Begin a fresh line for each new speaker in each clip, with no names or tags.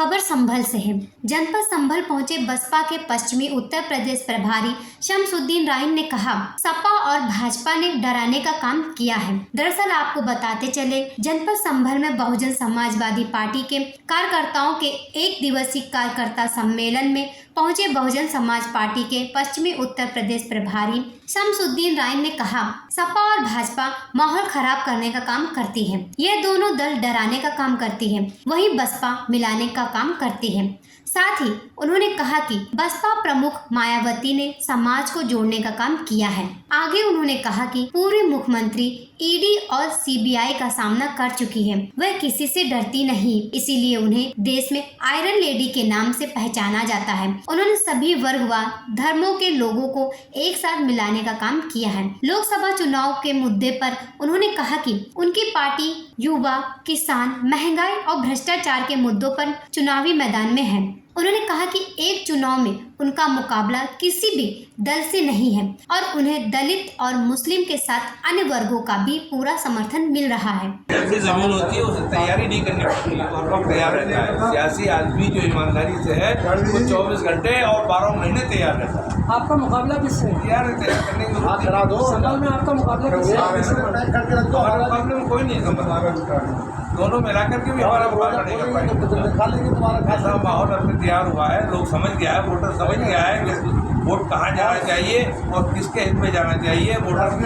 खबर संभल से है। जनपद संभल पहुंचे बसपा के पश्चिमी उत्तर प्रदेश प्रभारी शमसुद्दीन राइन ने कहा, सपा और भाजपा ने डराने का काम किया है। दरअसल आपको बताते चले, जनपद संभल में बहुजन समाजवादी पार्टी के कार्यकर्ताओं के एक दिवसीय कार्यकर्ता सम्मेलन में पहुंचे बहुजन समाज पार्टी के पश्चिमी उत्तर प्रदेश प्रभारी शमसुद्दीन राइन ने कहा, सपा और भाजपा माहौल खराब करने का काम करती है। ये दोनों दल डराने का काम करती है, वहीं बसपा मिलाने का काम करती है। साथ ही उन्होंने कहा कि बसपा प्रमुख मायावती ने समाज को जोड़ने का काम किया है। आगे उन्होंने कहा कि पूर्व मुख्यमंत्री ईडी और सीबीआई का सामना कर चुकी है, वह किसी से डरती नहीं, इसीलिए उन्हें देश में आयरन लेडी के नाम से पहचाना जाता है। उन्होंने सभी वर्ग व धर्मों के लोगों को एक साथ मिलाने का काम किया है। लोकसभा चुनाव के मुद्दे पर उन्होंने कहा कि उनकी पार्टी युवा, किसान, महंगाई और भ्रष्टाचार के मुद्दों पर चुनावी मैदान में है। उन्होंने कहा कि एक चुनाव में उनका मुकाबला किसी भी दल से नहीं है और उन्हें दलित और मुस्लिम के साथ अन्य वर्गों का भी पूरा समर्थन मिल रहा है।
ऐसी जमीन होती है उसे तैयारी नहीं करनी पड़ती है और वक्त तैयार रहता है। सियासी आदमी जो ईमानदारी से है वो 24 घंटे और 12 महीने तैयार रहता है।
आपका मुकाबला किससे?
तैयार है, तैयार करने की जरूरत
करा दो। संभल में आपका मुकाबला किससे?
हमारे मुकाबले में कोई नहीं समझ, दोनों मिला करके भी हमारा मुकाबला नहीं कर पाएंगे। ऐसा माहौल अब तैयार हुआ है, लोग समझ गया है, वोटर समझ गया है कि वोट कहाँ जाना चाहिए और किसके हित में जाना चाहिए, वोटर की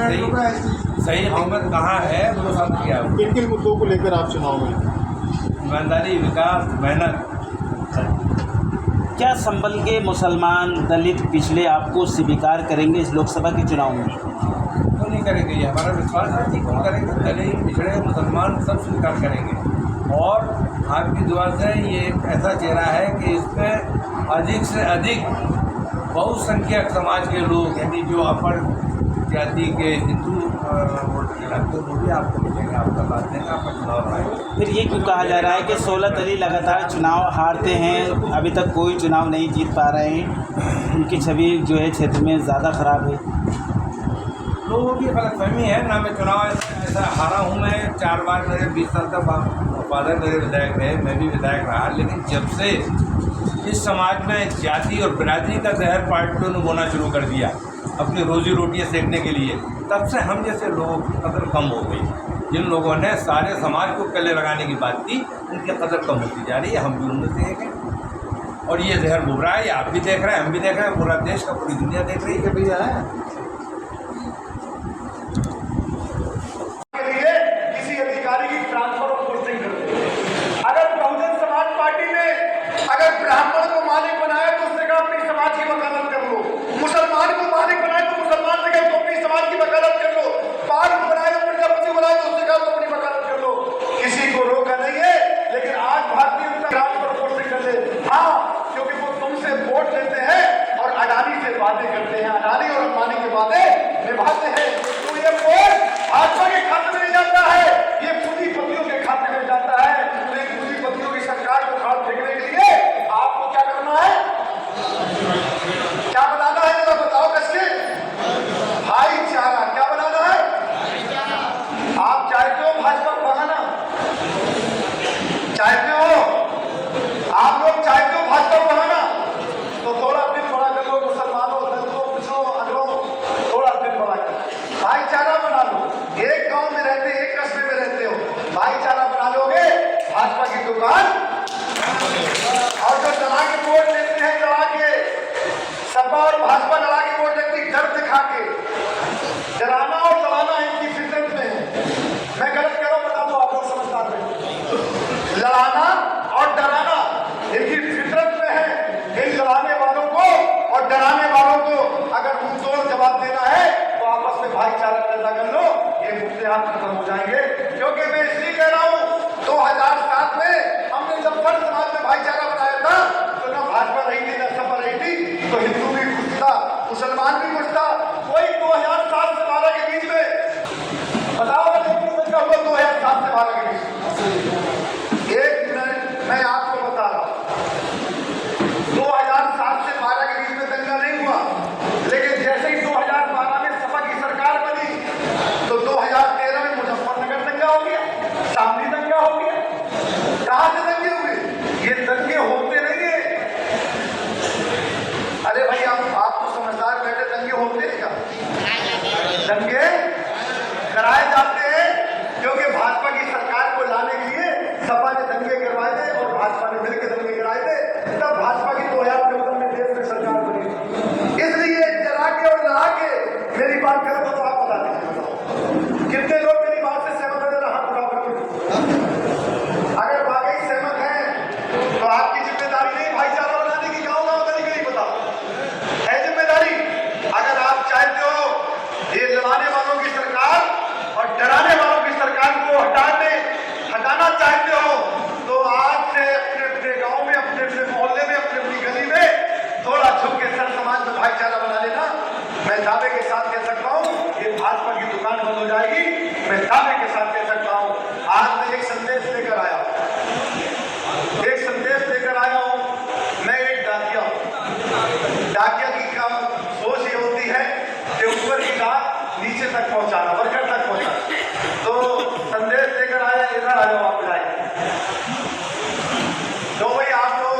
सही कीमत कहाँ है वो समझ गया है।
किन किन मुद्दों को लेकर आप चुनाव में?
ईमानदारी, विकास, मेहनत।
क्या संभल के मुसलमान, दलित, पिछड़े आपको स्वीकार करेंगे इस लोकसभा के चुनाव में?
तो नहीं करेंगे, ये हमारा विश्वास है कि कौन करेंगे। दलित, पिछड़े, मुसलमान सब स्वीकार करेंगे और आपकी दुआ से ये एक ऐसा चेहरा है कि इसमें अधिक से अधिक बहुसंख्यक समाज के लोग, यानी जो अपर जाति के हिंदू वोट लगते वो भी आपको मिलेंगे, आपका साथ देंगे, आपका चुनाव आएगा।
फिर ये क्यों कहा जा रहा है कि 16 दलील लगातार चुनाव हारते हैं, अभी तक कोई चुनाव नहीं जीत पा रहे हैं, उनकी छवि जो है क्षेत्र में ज़्यादा खराब है?
लोगों की गलतफहमी है ना। मैं चुनाव ऐसा हारा हूँ, मैं 4 बार, मेरे 20 साल तक फादर मेरे विधायक रहे, मैं भी विधायक रहा, लेकिन जब से इस समाज में जाति और बिरादरी का जहर पार्टियों ने बोना शुरू कर दिया अपनी रोजी रोटियाँ सेकने के लिए, तब से हम जैसे लोगों की कदर कम हो गई। जिन लोगों ने सारे समाज को गले लगाने की बात की, उनकी कदर कम होती जा रही है। हम भी उनमें से एक हैं और ये जहर बुरा है, आप भी देख रहे हैं, हम भी देख रहे हैं, पूरा देश का, पूरी दुनिया देख रही है भैया है।
किसी अधिकारी की ट्रांसफर और पोस्टिंग करते हैं। अगर बहुजन समाज पार्टी ने अगर ब्राह्मण को मालिक बनाया तो उसने कहा अपनी समाज की वकालत कर लो, मुसलमान को मालिक बनाया तो मुसलमान ने कहा तो अपनी समाज की वकालत कर लो, पाल बनाया तो प्रजापति बनाया तो उसने कहा तो अपनी वकालत कर लो। किसी को रोका नहीं है, लेकिन आज भारतीय जनता ट्रांसफर पोस्टिंग कर दे। हाँ, क्योंकि वो तुमसे वोट लेते हैं और अडानी से वादे करते हैं, अडानी और अंबानी के वादे निभाते हैं। तो ये वोट भाजपा के खाते में नहीं जाता है, ये पूंजीपतियों के खाते में जाता है। तो ये पूंजीपतियों की सरकार को खाद फेंकने के लिए आपको क्या करना है, क्या बनाना है, जरा बताओ कसके? भाईचारा। क्या बनाना है? आप चाहते हो भाजपा को भगाना? चाहते हो? आप लोग चाहते हो भाजपा को भगाना? तो थोड़ा दिन बड़ा कर लो, मुसलमानों, दलितों, पिछड़ों, अगरों, थोड़ा दिन बड़ा कर भाईचारा बना लो। एक गांव में रहते, एक कस्बे में रहते हो, भाईचारा बना लोगे, भाजपा की दुकान। और जो लड़ा के वोट लेते हैं, लड़ा के सपा और भाजपा लड़ा के वोट लेती, डर दिखा के, डराना और लड़ाना इनकी फितरत में है। मैं गलत कह रहा हूं, बता दो आप लोग समझदार में। लड़ाना और डराना इनकी फितरत में है। इन लड़ाने वालों को और डराने वालों को अगर मुंहतोड़ जवाब देना है तो आपस में भाईचारा पैदा कर लो, ये मुद्दे आप खत्म हो जाएंगे। क्योंकि मैं इसलिए कह रहा हूं, 2007 में हमने जब फर्ज समाज में भाईचारा बनाया था तो ना भाजपा रही थी ना सपा रही थी, तो हिंदू भी कुछ था, मुसलमान भी कुछ था। कोई 2007 से 12 के बीच में बताओ, 2007 से 12 के बीच एक मिनट मैं आपको बता रहा हूं, 2007 से 12 के बीच में दंगा नहीं हुआ, लेकिन जैसे ही 2012 में सपा की सरकार बनी तो 2013 में मुजफ्फरनगर दंगा हो गया। कराए जाते हैं क्योंकि भाजपा की सरकार को लाने के लिए सपा ने दंगे करवाए थे और भाजपा ने मिलकर दंगे कराए थे, तब भाजपा की 2014 में देश में सरकार बनी। इसलिए जला के और लड़ा के मेरी बात करें तो आप बता दीजिए कितने लोग मेरी बात से सहमत है, जरा हाथ उठा करके। अगर वाकई सहमत हैं तो आपकी जिम्मेदारी नहीं भाईचारा बनाने की, गाँव गाँव करने की नहीं पता है जिम्मेदारी। अगर आप चाहते हो ये लड़ाने वालों की सरकार और डराने वालों की सरकार को हटाना चाहते हो तो आज से अपने अपने गांव में, अपने अपने मोहल्ले में, अपनी अपनी गली में थोड़ा झुक के सर समाज में भाईचारा बना लेना। मैं दावे के साथ कह सकता हूँ ये भाजपा की दुकान बंद हो जाएगी। मैं दावे के साथ कह सकता हूँ आज मैं एक संदेश लेकर आया हूँ, मैं एक डाकिया हूँ। डाकिया की काम सोच ये होती है कि ऊपर की बात नीचे तक पहुंचाना, वर्कर तक पहुंचाना। तो संदेश लेकर आया, इधर आ जाओ आप जाए। तो भाई आप लोग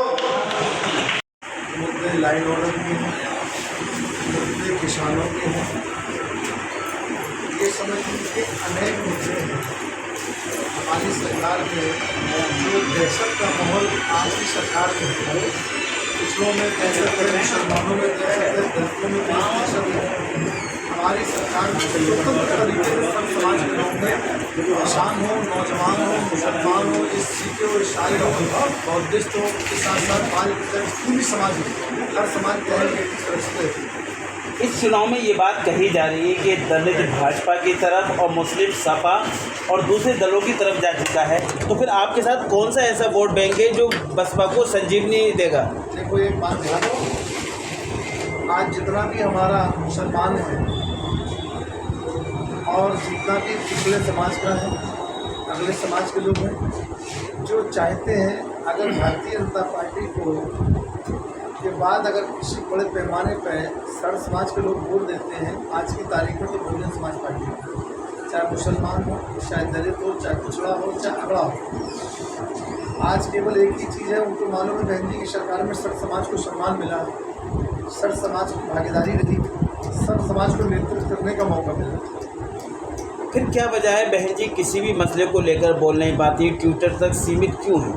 मुद्दे लाइन ऑर्डर के हैं, मुद्दे किसानों के हैं, ये समझ के अनेक मुद्दे हैं। हमारी सरकार में जो दहशत का माहौल आज की सरकार में है, पिछलों में दहशत है, मुसलमानों में दहशत है, दलितों में दहशत है। हमारी सरकार में स्वतंत्र तरीके से सब समाज के लोग हैं, किसान हो, नौजवान हो, मुसलमान हो, सिख हो, ईसाई हो, बौद्धिस्ट हो, के साथ साथ पूरी समाज हो, हर समाज के सुरक्षित है।
इस चुनाव में ये बात कही जा रही है कि दलित भाजपा की तरफ और मुस्लिम सपा और दूसरे दलों की तरफ जा चुका है, तो फिर आपके साथ कौन सा ऐसा वोट बैंक है जो बसपा को संजीवनी देगा?
देखो एक बात ध्यान दो, आज जितना भी हमारा मुसलमान है और जितना भी पिछले समाज का है, अगले समाज के लोग हैं, जो चाहते हैं अगर भारतीय जनता पार्टी को के बाद अगर किसी बड़े पैमाने पर सर्व समाज के लोग वोट देते हैं, आज की तारीख में तो बहुजन समाज पार्टी, चाहे मुसलमान हो, चाहे दलित हो, चाहे पिछड़ा हो, चाहे अगड़ा हो, आज केवल एक ही चीज़ है, उनको मालूम है बहन जी की सरकार में सर्व समाज को सम्मान मिला, सर्व समाज की भागीदारी रही, सर्व समाज को नेतृत्व करने का मौका मिला।
फिर क्या वजह है बहन जी किसी भी मसले को लेकर बोल नहीं पाती, ट्विटर तक सीमित क्यों है?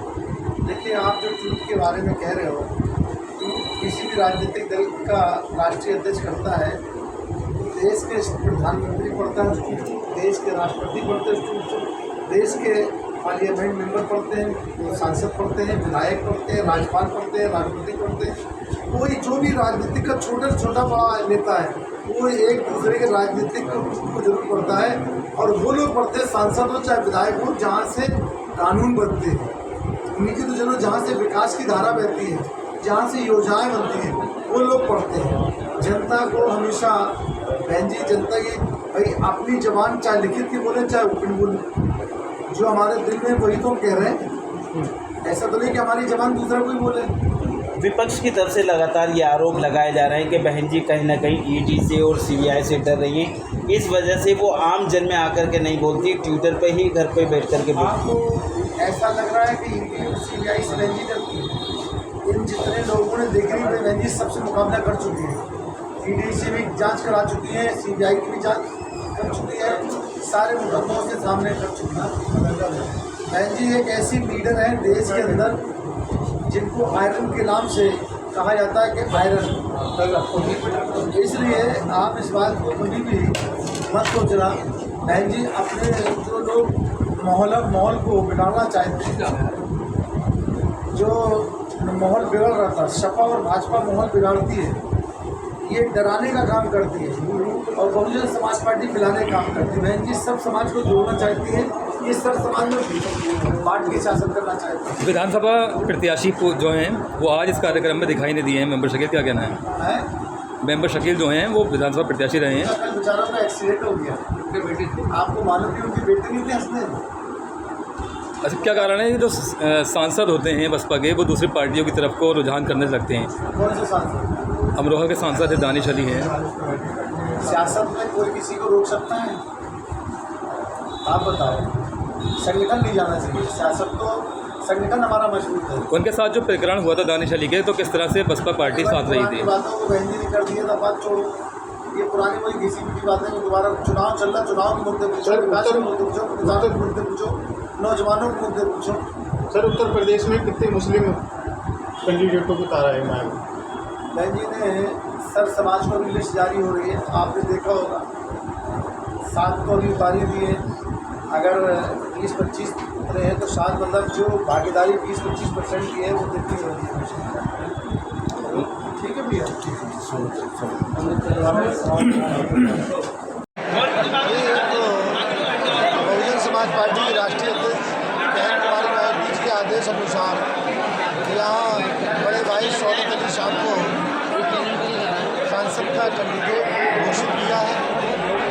देखिए आप जो ट्वीट के बारे में कह रहे हो, किसी भी राजनीतिक दल का राष्ट्रीय अध्यक्ष करता है, देश के प्रधानमंत्री पढ़ता है, देश के राष्ट्रपति पढ़ते हैं, देश के पार्लियामेंट मेंबर पढ़ते हैं, सांसद पढ़ते हैं, विधायक पढ़ते हैं, राज्यपाल पढ़ते हैं, राष्ट्रपति पढ़ते हैं। कोई जो भी राजनीतिक का छोटा बड़ा नेता है वो एक दूसरे के राजनीतिक को जरूर पढ़ता है, और वो लोग पढ़ते हैं सांसद हो चाहे विधायक हो जहाँ से कानून बनते हैं, उनकी तो जरूर जहाँ से विकास की धारा बहती है, जहाँ से योजनाएं बनती हैं, वो लोग पढ़ते हैं। जनता को हमेशा बहन जी जनता की भाई अपनी जबान चाहे लिखित की बोले चाहे ऊपरी बोले, जो हमारे दिल में वही तो हम कह रहे हैं। ऐसा तो नहीं कि हमारी जबान दूसरा कोई बोले।
विपक्ष की तरफ से लगातार ये आरोप लगाए जा रहे हैं कि बहन जी कहीं ना कहीं ईडी से और सीबीआई से डर रही हैं, इस वजह से वो आम जन में आकर के नहीं बोलती, ट्विटर पे ही घर पे बैठ कर के बोलती।
आपको ऐसा लग रहा है कि ईडी और सीबीआई से बहन जी डरती है? इन जितने लोगों ने देखी बहन जी सबसे मुकाबला कर चुकी है, ईडी से भी जांच करा चुकी है, सीबीआई की भी जांच कर चुकी है, सारे मुकदमों के सामने कर चुकी है। बहन जी एक ऐसी लीडर है देश के अंदर जिनको आयरन के नाम से कहा जाता है कि आयरन, इसलिए आप इस बात को कभी भी मत सोचना। बहन जी अपने जो लोग माहौल को बिगाड़ना चाहते हैं, जो माहौल बिगड़ रहा था, सपा और भाजपा माहौल बिगाड़ती है, ये डराने का काम करती है, और बहुजन समाज पार्टी मिलाने का काम करती है। बहन जी सब समाज को जोड़ना चाहती है, ये सब समाज में बांट के शासन करना चाहती है।
विधानसभा प्रत्याशी जो हैं वो आज इस कार्यक्रम में दिखाई नहीं दिए हैं। मेंबर शकील क्या कहना है? मेंबर शकील जो हैं वो विधानसभा प्रत्याशी रहे हैं।
कल बेचारों का एक्सीडेंट हो गया, उनके बेटे थे, आपको मालूम है उनकी बेटे नहीं थे हंसने।
अच्छा क्या कारण है? जो सांसद होते हैं बसपा के वो दूसरी पार्टियों की तरफ को रुझान करने लगते हैं।
कौन से सांसद?
अमरोहा के सांसद है दानिश अली हैं।
सियासत में कोई किसी को रोक सकता है? आप बताओ। संगठन नहीं जाना चाहिए, सियासत तो संगठन हमारा मजबूत है।
उनके साथ जो प्रकरण हुआ था दानिश अली के, तो किस तरह से बसपा पार्टी साथ रही थी?
बातों को बहन जी ने कर दिया था, बात छोड़ो। ये पुरानी वही घिसी पिटी बातें हैं। दोबारा चुनाव चल रहा, चुनाव के मुद्दे पूछो,
सर,
विकास के
उत्तर-
मुद्दे पूछो, किसानों के मुद्दे पूछो, नौजवानों के मुद्दे पूछो।
सर उत्तर प्रदेश में कितने मुस्लिम कैंडिडेटों को उतारा है मैम?
बहन जी ने सर समाज को भी लिस्ट जारी हो रही है, आपने देखा होगा 7 को अभी उतारी दी है। अगर 20-25 रहे तो 7 मतलब जो भागीदारी 20-25% की है वो कितनी होती है? ठीक है भैया, बहुजन समाज पार्टी की राष्ट्रीय अध्यक्ष बहन कुमारी महबूब जी के आदेश अनुसार यहाँ बड़े भाई शौकत अली शाह को सांसद का कैंडिडेट घोषित किया है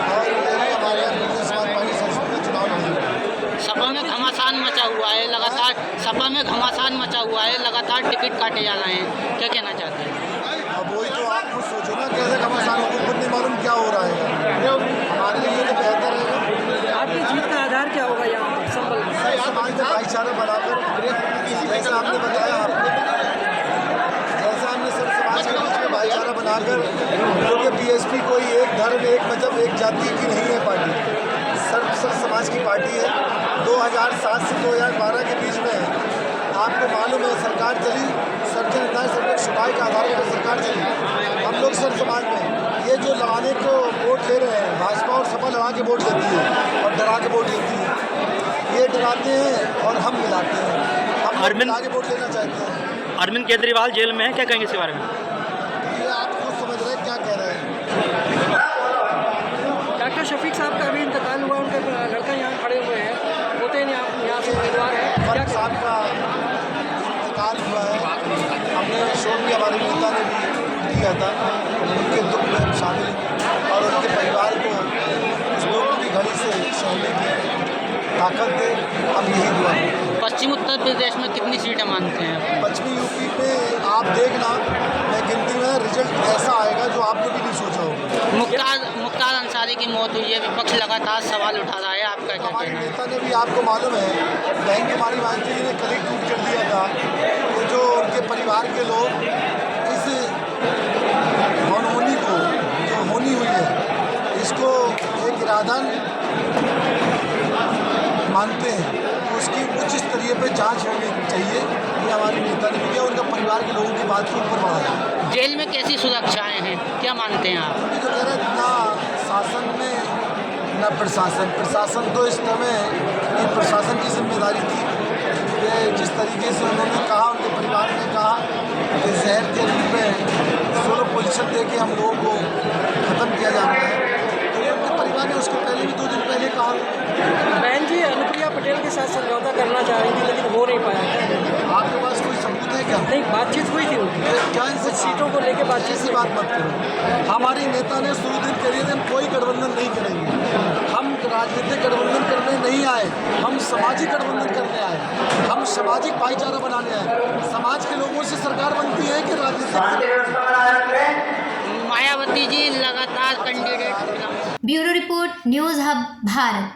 और यही हमारे यहाँ बहुजन समाज पार्टी संसद में चुनाव लड़ेगा।
सपा में घमासान मचा हुआ है लगातार, सपा में घमासान मचा हुआ है लगातार, टिकट काटे जा रहे हैं, क्या कहना चाहते हैं?
अब वही तो आप खुद सोचो ना, कैसे घमासान को खुद नहीं मालूम क्या हो रहा है। हमारे लिए तो बेहतर है।
आपकी जीत का आधार क्या होगा यहाँ पर संबल में?
सर समाज में भाईचारा बनाकर, जैसा आपने बताया, जैसा हमने सर समाज के बीच में भाईचारा बनाकर, क्योंकि बीएसपी कोई एक धर्म, एक मजहब, एक जाति की नहीं है पार्टी, सर समाज की पार्टी है। 2007 से 2012 के बीच में आपको मालूम है सरकार चली, सर्जन नेताएं सब लोग शुभाई के आधार पर सरकार चली। हम लोग सर समाज में ये जो लड़ाने को वोट ले रहे हैं, भाजपा और सपा लड़ा के वोट लेती है और डरा के वोट लेती है। ये डराते हैं और हम मिलाते हैं, हम लोग मिला के वोट लेना चाहते हैं।
अरविंद केजरीवाल जेल में है, क्या कहेंगे इसके बारे में?
ये आप खुद समझ रहे हैं क्या कह रहे हैं।
डॉक्टर शफीक साहब का अभी इंतकाल हुआ, उनके लड़का यहाँ खड़े हुए हैं, होते हैं यहाँ से उम्मीदवार है।
फर्क साहब का इंतकाल हुआ है, हमने शोक भी हमारे नेता ने भी किया था, उनके दुख में हम शामिल हैं और उनके परिवार को इस दुख की घड़ी से सहने की ताकत दे, हम यही दुआ है।
पश्चिम उत्तर प्रदेश में कितनी सीटें मानते हैं?
पश्चिमी यूपी में आप देखना, मैं गिनती में रिजल्ट ऐसा आएगा जो आपने भी नहीं सोचा होगा।
मुख्तार अंसारी की मौत हुई है, विपक्ष लगातार सवाल उठा रहा है, आपका क्या
हमारे
कहना है?
नेता ने भी, आपको मालूम है, बहन कुमारी महबूब जी ने कल ही ट्वीट कर दिया था कि जो उनके परिवार के लोग इस अनहोनी को, जो होनी हुई है, इसको एक इरादा मानते हैं, उसकी उच्च स्तरीय पे जांच होनी चाहिए। ये हमारे नेता ने भी किया, उनका परिवार के लोगों की बात के ऊपर बढ़ाया।
जेल में कैसी सुरक्षाएं हैं, क्या मानते हैं आप?
ये तो कह रहे ना शासन में न प्रशासन, प्रशासन तो इस समय ये प्रशासन की जिम्मेदारी थी। ये जिस तरीके से उन्होंने कहा, उनके परिवार ने कहा कि जहर के रूप में 16% दे के हम लोगों को ख़त्म किया जा रहा है, तो ये उनके परिवार ने उसके पहले भी 2 दिन पहले कहा।
बहन जी अनुप्रिया पटेल के साथ समझौता करना चाह रही थी लेकिन हो नहीं पाया।
आपके पास कोई सबूत है क्या?
नहीं, बातचीत हुई थी उनकी,
क्या इनसे
सीटों को लेकर बातचीत
ऐसी बात मत करो। हमारी नेता ने शुरू दिन करिए थे, हम कोई गठबंधन नहीं करेंगे, हम राजनीतिक गठबंधन करने नहीं आए, हम सामाजिक गठबंधन करने आए, हम सामाजिक भाईचारा बनाने आए। समाज के लोगों से सरकार बनती है कि राजनीतिक?
मायावती जी लगातार candidate.
Bureau report, news hub Bharat.